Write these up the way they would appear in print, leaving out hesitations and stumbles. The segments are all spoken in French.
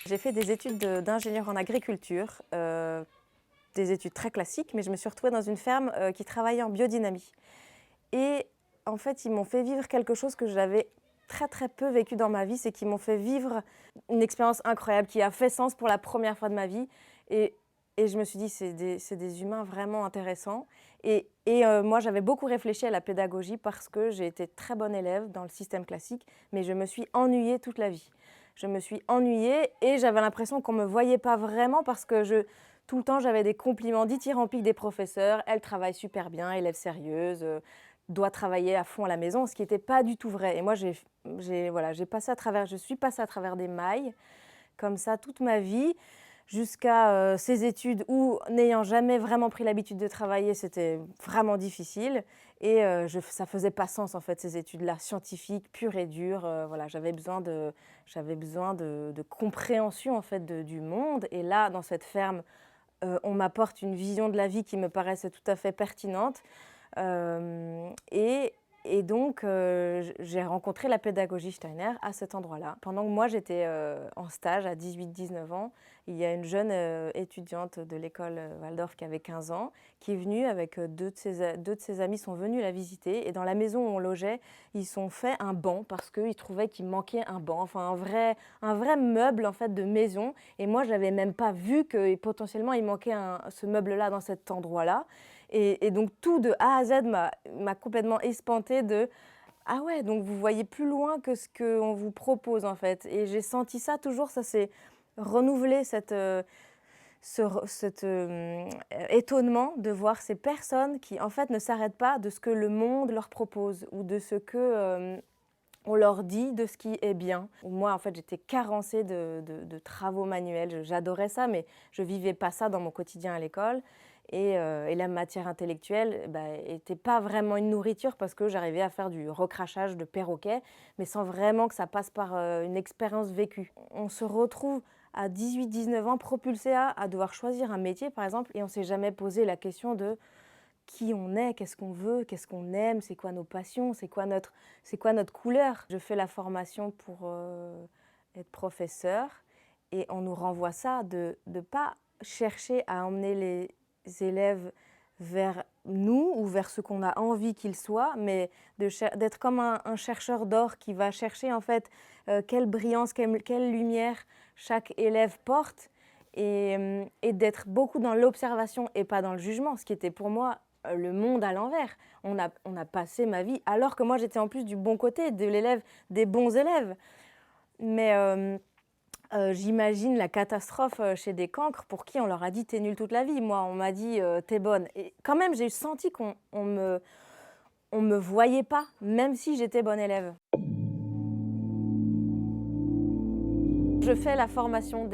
J'ai fait des études d'ingénieur en agriculture, des études très classiques, mais je me suis retrouvée dans une ferme qui travaillait en biodynamie. Et en fait, ils m'ont fait vivre quelque chose que j'avais très peu vécu dans ma vie, c'est qu'ils m'ont fait vivre une expérience incroyable qui a fait sens pour la première fois de ma vie. Et, et je me suis dit, c'est des humains vraiment intéressants. Moi, j'avais beaucoup réfléchi à la pédagogie parce que j'ai été très bonne élève dans le système classique, mais je me suis ennuyée toute la vie. Je me suis ennuyée et j'avais l'impression qu'on ne me voyait pas vraiment parce que tout le temps, j'avais des compliments dithyrambiques des professeurs. Elle travaille super bien, élève sérieuse, doit travailler à fond à la maison, ce qui n'était pas du tout vrai. Et moi, je suis passée à travers des mailles, comme ça, toute ma vie, jusqu'à ces études où, n'ayant jamais vraiment pris l'habitude de travailler, c'était vraiment difficile. Ça faisait pas sens, en fait, ces études-là, scientifiques, pures et dures. J'avais besoin de compréhension, en fait, du monde. Et là, dans cette ferme, on m'apporte une vision de la vie qui me paraissait tout à fait pertinente. Euh, et, et donc, j'ai rencontré la pédagogie Steiner à cet endroit-là. Pendant que moi, j'étais en stage à 18-19 ans, il y a une jeune étudiante de l'école Waldorf qui avait 15 ans, qui est venue avec deux de ses amis, sont venus la visiter. Et dans la maison où on logeait, ils sont fait un banc parce qu'ils trouvaient qu'il manquait un banc, enfin un vrai meuble en fait, de maison. Et moi, je n'avais même pas vu que potentiellement il manquait ce meuble-là dans cet endroit-là. Et donc tout de A à Z m'a complètement espantée de ah ouais, donc vous voyez plus loin que ce qu'on vous propose en fait. Et j'ai senti ça toujours, ça s'est renouvelé cet étonnement de voir ces personnes qui en fait ne s'arrêtent pas de ce que le monde leur propose ou de ce que on leur dit de ce qui est bien. Moi, en fait, j'étais carencée de travaux manuels. J'adorais ça, mais je vivais pas ça dans mon quotidien à l'école. Et la matière intellectuelle était pas vraiment une nourriture parce que j'arrivais à faire du recrachage de perroquet, mais sans vraiment que ça passe par une expérience vécue. On se retrouve à 18-19 ans propulsé à devoir choisir un métier, par exemple, et on s'est jamais posé la question de qui on est, qu'est-ce qu'on veut, qu'est-ce qu'on aime, c'est quoi nos passions, c'est quoi notre couleur. Je fais la formation pour être professeur et on nous renvoie ça de ne pas chercher à emmener les élèves vers nous ou vers ce qu'on a envie qu'ils soient, mais d'être comme un chercheur d'or qui va chercher en fait quelle brillance, quelle lumière chaque élève porte et d'être beaucoup dans l'observation et pas dans le jugement, ce qui était pour moi le monde à l'envers. On a passé ma vie, alors que moi j'étais en plus du bon côté, de l'élève, des bons élèves. Mais j'imagine la catastrophe chez des cancres pour qui on leur a dit t'es nulle toute la vie. Moi, on m'a dit t'es bonne. Et quand même, j'ai senti on me voyait pas, même si j'étais bonne élève. Je fais la formation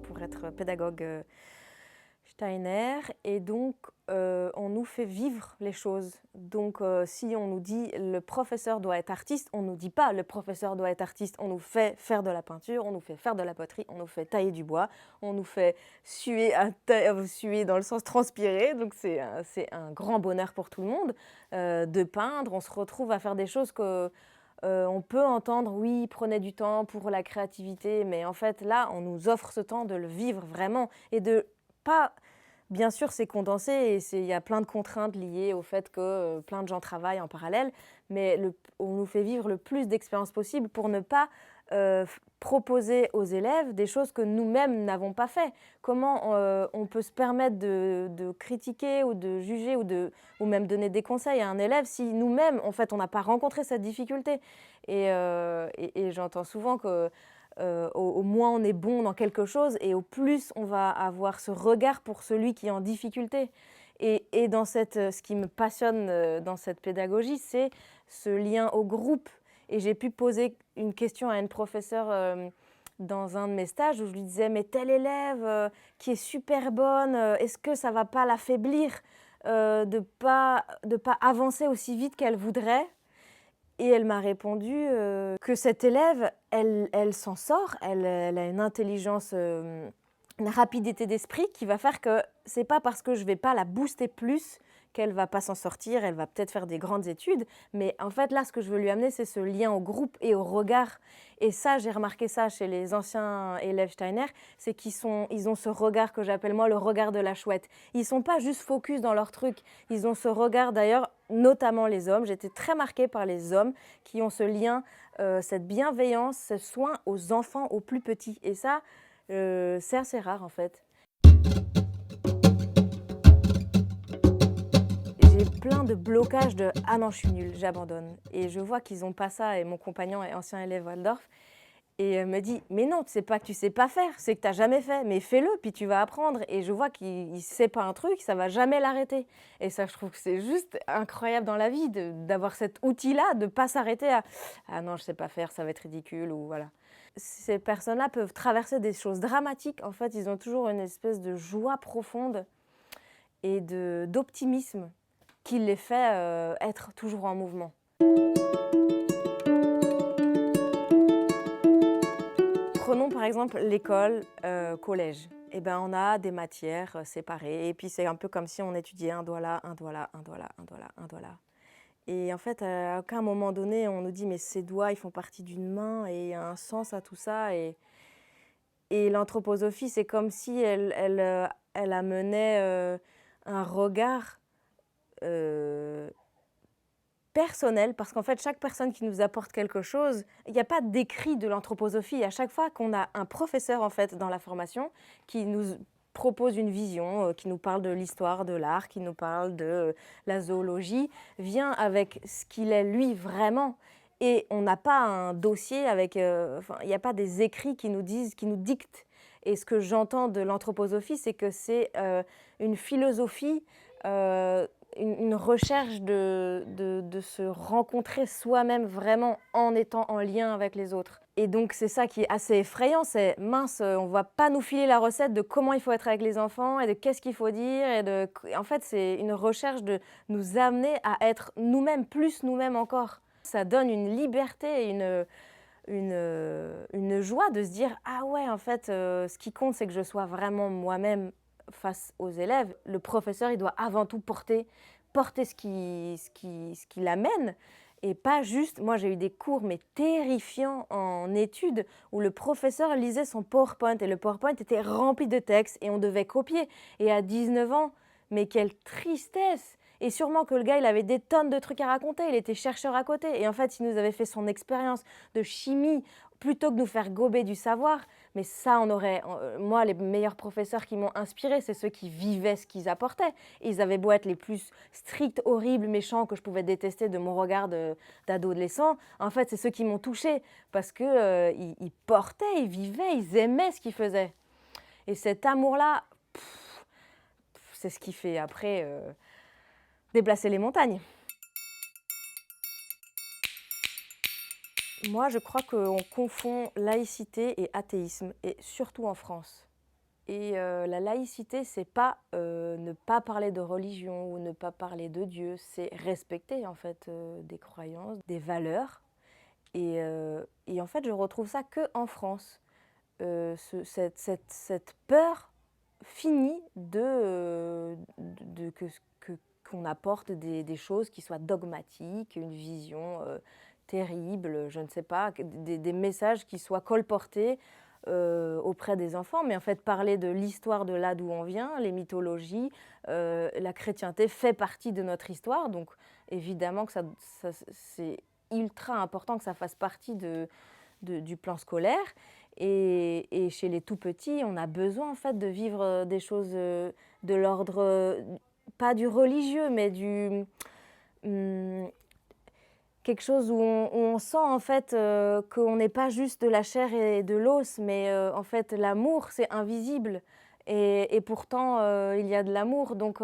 pour être pédagogue Steiner et donc on nous fait vivre les choses. Donc si on nous dit le professeur doit être artiste, on ne nous dit pas le professeur doit être artiste, on nous fait faire de la peinture, on nous fait faire de la poterie, on nous fait tailler du bois, on nous fait suer dans le sens transpirer, donc c'est un grand bonheur pour tout le monde de peindre. On se retrouve à faire des choses que on peut entendre, oui, prenez du temps pour la créativité, mais en fait, là, on nous offre ce temps de le vivre vraiment et de pas. Bien sûr, c'est condensé et il y a plein de contraintes liées au fait que plein de gens travaillent en parallèle, mais on nous fait vivre le plus d'expériences possible pour ne pas proposer aux élèves des choses que nous-mêmes n'avons pas fait. Comment on peut se permettre de critiquer ou de juger ou même donner des conseils à un élève si nous-mêmes, en fait, on n'a pas rencontré cette difficulté. Et j'entends souvent que au moins on est bon dans quelque chose et au plus on va avoir ce regard pour celui qui est en difficulté. Et ce qui me passionne dans cette pédagogie, c'est ce lien au groupe. Et j'ai pu poser une question à une professeure dans un de mes stages où je lui disais « Mais tel élève qui est super bonne, est-ce que ça ne va pas l'affaiblir de pas avancer aussi vite qu'elle voudrait ?» Et elle m'a répondu que cette élève, elle s'en sort, elle a une intelligence, une rapidité d'esprit qui va faire que c'est pas parce que je vais pas la booster plus qu'elle va pas s'en sortir, elle va peut-être faire des grandes études, mais en fait là ce que je veux lui amener c'est ce lien au groupe et au regard. Et ça j'ai remarqué ça chez les anciens élèves Steiner, c'est ils ont ce regard que j'appelle moi le regard de la chouette. Ils sont pas juste focus dans leur truc, ils ont ce regard d'ailleurs, notamment les hommes. J'étais très marquée par les hommes qui ont ce lien, cette bienveillance, ce soin aux enfants, aux plus petits. Et ça, c'est assez rare en fait. J'ai plein de blocages de « ah non, je suis nulle, j'abandonne ». Et je vois qu'ils n'ont pas ça, et mon compagnon est ancien élève Waldorf, et elle me dit « mais non, c'est pas que tu sais pas faire, c'est que tu n'as jamais fait, mais fais-le, puis tu vas apprendre ». Et je vois qu'il ne sait pas un truc, ça va jamais l'arrêter. Et ça, je trouve que c'est juste incroyable dans la vie d'avoir cet outil-là, de ne pas s'arrêter à « ah non, je sais pas faire, ça va être ridicule » ou voilà. Ces personnes-là peuvent traverser des choses dramatiques. En fait, ils ont toujours une espèce de joie profonde et d'optimisme qui les fait être toujours en mouvement. Prenons par exemple l'école, collège. Eh ben, on a des matières séparées et puis c'est un peu comme si on étudiait un doigt là, un doigt là, un doigt là, un doigt là, un doigt là. Et en fait, à aucun moment donné, on nous dit mais ces doigts, ils font partie d'une main et il y a un sens à tout ça. Et l'anthroposophie, c'est comme si elle amenait un regard personnel, parce qu'en fait, chaque personne qui nous apporte quelque chose, il n'y a pas d'écrit de l'anthroposophie. À chaque fois qu'on a un professeur en fait dans la formation qui nous propose une vision, qui nous parle de l'histoire de l'art, qui nous parle de la zoologie, vient avec ce qu'il est lui vraiment. Et on n'a pas un dossier avec, il n'y a pas des écrits qui nous disent, qui nous dictent. Et ce que j'entends de l'anthroposophie, c'est que c'est une philosophie, une recherche de se rencontrer soi-même vraiment en étant en lien avec les autres. Et donc c'est ça qui est assez effrayant, c'est mince, on ne va pas nous filer la recette de comment il faut être avec les enfants et de qu'est-ce qu'il faut dire. En fait, c'est une recherche de nous amener à être nous-mêmes, plus nous-mêmes encore. Ça donne une liberté et une joie de se dire « Ah ouais, en fait, ce qui compte, c'est que je sois vraiment moi-même face aux élèves. » Le professeur, il doit avant tout porter ce qui l'amène et pas juste… Moi, j'ai eu des cours mais terrifiants en études où le professeur lisait son PowerPoint et le PowerPoint était rempli de textes et on devait copier. Et à 19 ans, mais quelle tristesse! Et sûrement que le gars, il avait des tonnes de trucs à raconter, il était chercheur à côté. Et en fait, il nous avait fait son expérience de chimie plutôt que de nous faire gober du savoir. Mais ça, moi, les meilleurs professeurs qui m'ont inspirée, c'est ceux qui vivaient ce qu'ils apportaient. Et ils avaient beau être les plus stricts, horribles, méchants que je pouvais détester de mon regard d'adolescent. En fait, c'est ceux qui m'ont touchée parce qu'ils ils portaient, ils vivaient, ils aimaient ce qu'ils faisaient. Et cet amour-là, c'est ce qui fait après… déplacer les montagnes. Moi, je crois qu'on confond laïcité et athéisme, et surtout en France. Et la laïcité, c'est pas ne pas parler de religion ou ne pas parler de Dieu, c'est respecter en fait des croyances, des valeurs. Et en fait, je retrouve ça que en France. Cette peur finie qu'on apporte des choses qui soient dogmatiques, une vision terrible, je ne sais pas, des messages qui soient colportés auprès des enfants, mais en fait parler de l'histoire de là d'où on vient, les mythologies, la chrétienté fait partie de notre histoire, donc évidemment que c'est ultra important que ça fasse partie du plan scolaire. Et chez les tout-petits, on a besoin en fait de vivre des choses de l'ordre, pas du religieux, mais quelque chose où on sent en fait qu'on n'est pas juste de la chair et de l'os, mais en fait l'amour c'est invisible. Et pourtant, il y a de l'amour. Donc,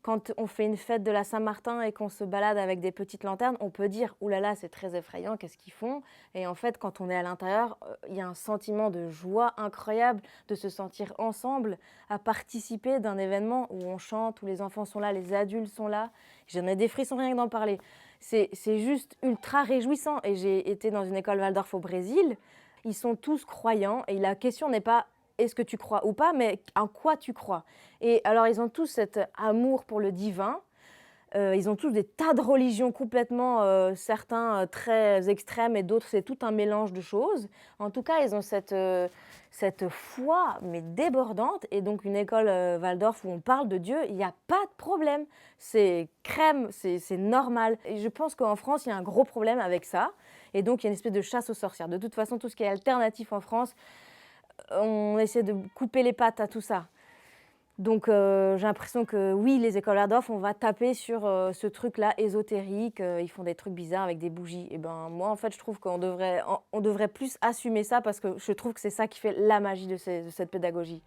quand on fait une fête de la Saint-Martin et qu'on se balade avec des petites lanternes, on peut dire « Ouh là là, c'est très effrayant, qu'est-ce qu'ils font ?» Et en fait, quand on est à l'intérieur, il y a un sentiment de joie incroyable de se sentir ensemble, à participer d'un événement où on chante, où les enfants sont là, les adultes sont là. J'en ai des frissons rien que d'en parler. C'est juste ultra réjouissant. Et j'ai été dans une école Waldorf au Brésil. Ils sont tous croyants et la question n'est pas est-ce que tu crois ou pas, mais en quoi tu crois. Et alors, ils ont tous cet amour pour le divin. Ils ont tous des tas de religions complètement, certains, très extrêmes et d'autres, c'est tout un mélange de choses. En tout cas, ils ont cette foi, mais débordante et donc une école, Waldorf où on parle de Dieu, il y a pas de problème. C'est crème, c'est normal et je pense qu'en France, il y a un gros problème avec ça et donc il y a une espèce de chasse aux sorcières. De toute façon, tout ce qui est alternatif en France, on essaie de couper les pattes à tout ça. Donc j'ai l'impression que oui, les écoles Waldorf, on va taper sur, ce truc-là ésotérique, ils font des trucs bizarres avec des bougies et ben, moi, en fait, je trouve qu'on devrait plus assumer ça parce que je trouve que c'est ça qui fait la magie de cette pédagogie.